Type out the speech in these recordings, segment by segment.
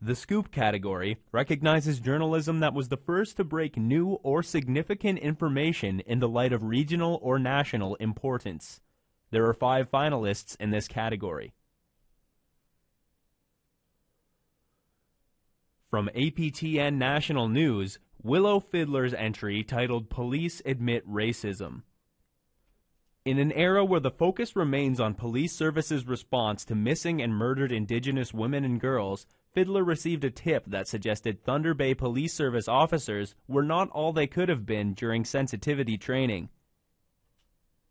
The Scoop category recognizes journalism that was the first to break new or significant information in the light of regional or national importance. There are 5 finalists in this category. From APTN National News, Willow Fiddler's entry titled Police Admit Racism. In an era where the focus remains on police services' response to missing and murdered Indigenous women and girls, Fiddler received a tip that suggested Thunder Bay Police Service officers were not all they could have been during sensitivity training.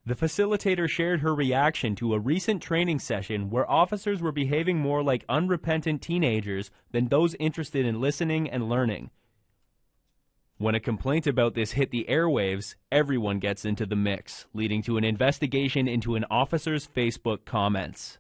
The facilitator shared her reaction to a recent training session where officers were behaving more like unrepentant teenagers than those interested in listening and learning. When a complaint about this hit the airwaves, everyone gets into the mix, leading to an investigation into an officer's Facebook comments.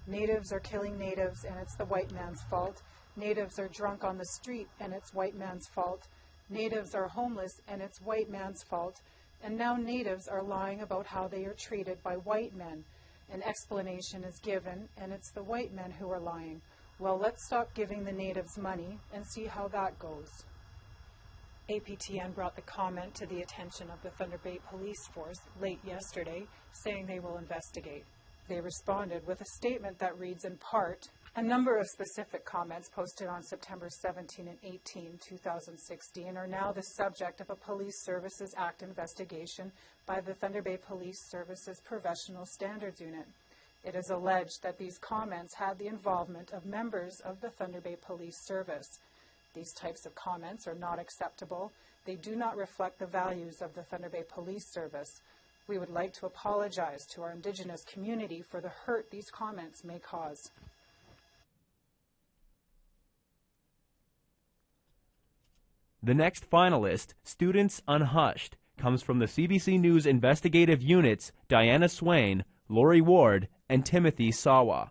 Natives are killing natives and it's the white man's fault. Natives are drunk on the street and it's white man's fault. Natives are homeless and it's white man's fault. And now natives are lying about how they are treated by white men. An explanation is given and it's the white men who are lying. Well, let's stop giving the natives money and see how that goes. APTN brought the comment to the attention of the Thunder Bay Police Force late yesterday, saying they will investigate. They responded with a statement that reads in part, a number of specific comments posted on September 17 and 18, 2016 are now the subject of a Police Services Act investigation by the Thunder Bay Police Services Professional Standards Unit. It is alleged that these comments had the involvement of members of the Thunder Bay Police Service. These types of comments are not acceptable. They do not reflect the values of the Thunder Bay Police Service. We would like to apologize to our Indigenous community for the hurt these comments may cause. The next finalist, Students Unhushed, comes from the CBC News investigative units Diana Swain, Lori Ward, and Timothy Sawa.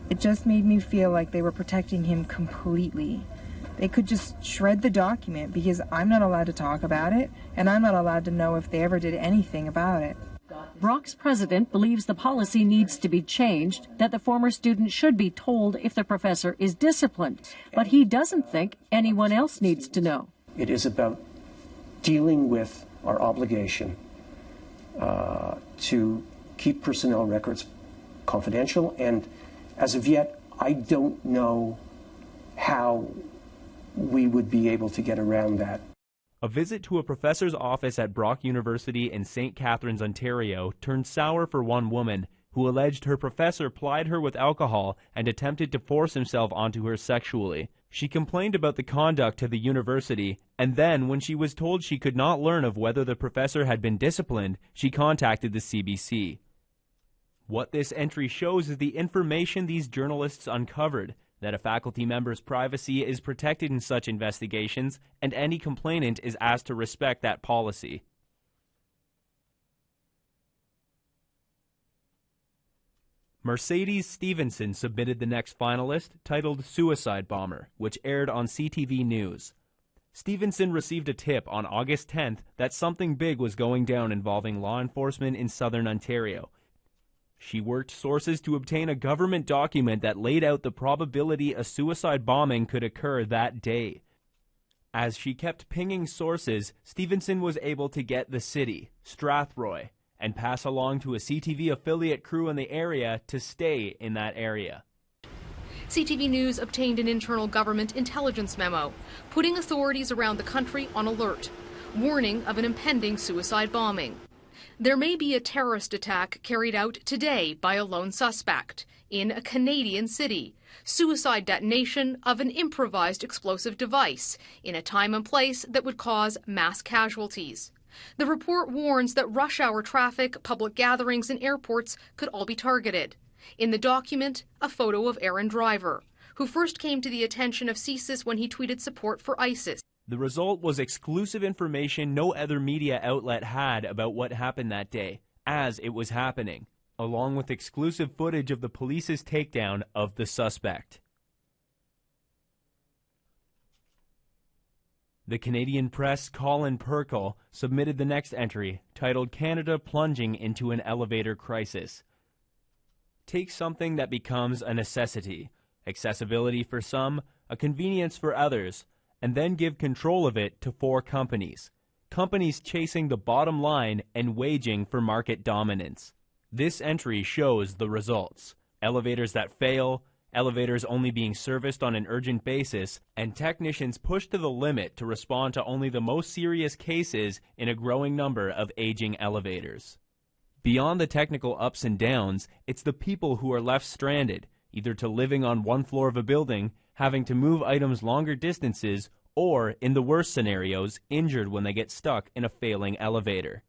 It just made me feel like they were protecting him completely. They could just shred the document because I'm not allowed to talk about it, and I'm not allowed to know if they ever did anything about it. Brock's president believes the policy needs to be changed, that the former student should be told if the professor is disciplined, but he doesn't think anyone else needs to know. It is about dealing with our obligation to keep personnel records confidential, and as of yet, I don't know how we would be able to get around that. A visit to a professor's office at Brock University in St. Catharines, Ontario, turned sour for one woman who alleged her professor plied her with alcohol and attempted to force himself onto her sexually. She complained about the conduct to the university, and then, when she was told she could not learn of whether the professor had been disciplined, she contacted the CBC. What this entry shows is the information these journalists uncovered, that a faculty member's privacy is protected in such investigations, and any complainant is asked to respect that policy. Mercedes Stevenson submitted the next finalist, titled Suicide Bomber, which aired on CTV News. Stevenson received a tip on August 10th that something big was going down involving law enforcement in southern Ontario. She worked sources to obtain a government document that laid out the probability a suicide bombing could occur that day. As she kept pinging sources, Stevenson was able to get the city, Strathroy, and pass along to a CTV affiliate crew in the area to stay in that area. CTV News obtained an internal government intelligence memo, putting authorities around the country on alert, warning of an impending suicide bombing. There may be a terrorist attack carried out today by a lone suspect in a Canadian city. Suicide detonation of an improvised explosive device in a time and place that would cause mass casualties. The report warns that rush hour traffic, public gatherings, and airports could all be targeted. In the document, a photo of Aaron Driver, who first came to the attention of CSIS when he tweeted support for ISIS. The result was exclusive information no other media outlet had about what happened that day, as it was happening, along with exclusive footage of the police's takedown of the suspect. The Canadian Press' Colin Perkle submitted the next entry, titled Canada Plunging into an Elevator Crisis. Take something that becomes a necessity, accessibility for some, a convenience for others, and then give control of it to 4 companies. Companies chasing the bottom line and waging for market dominance. This entry shows the results. Elevators that fail, elevators only being serviced on an urgent basis, and technicians pushed to the limit to respond to only the most serious cases in a growing number of aging elevators. Beyond the technical ups and downs, it's the people who are left stranded, either to living on one floor of a building, having to move items longer distances, or, in the worst scenarios, injured when they get stuck in a failing elevator.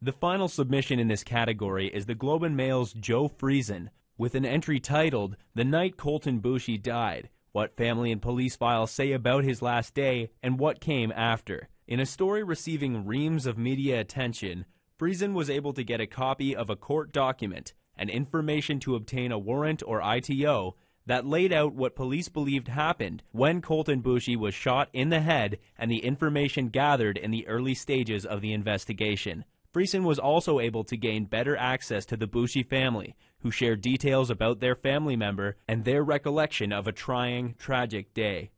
The final submission in this category is the Globe and Mail's Joe Friesen, with an entry titled, "The Night Colton Boushie Died, What Family and Police Files Say About His Last Day and What Came After." In a story receiving reams of media attention, Friesen was able to get a copy of a court document and information to obtain a warrant or ITO that laid out what police believed happened when Colton Boushie was shot in the head and the information gathered in the early stages of the investigation. Friesen was also able to gain better access to the Boushie family, who shared details about their family member and their recollection of a trying, tragic day.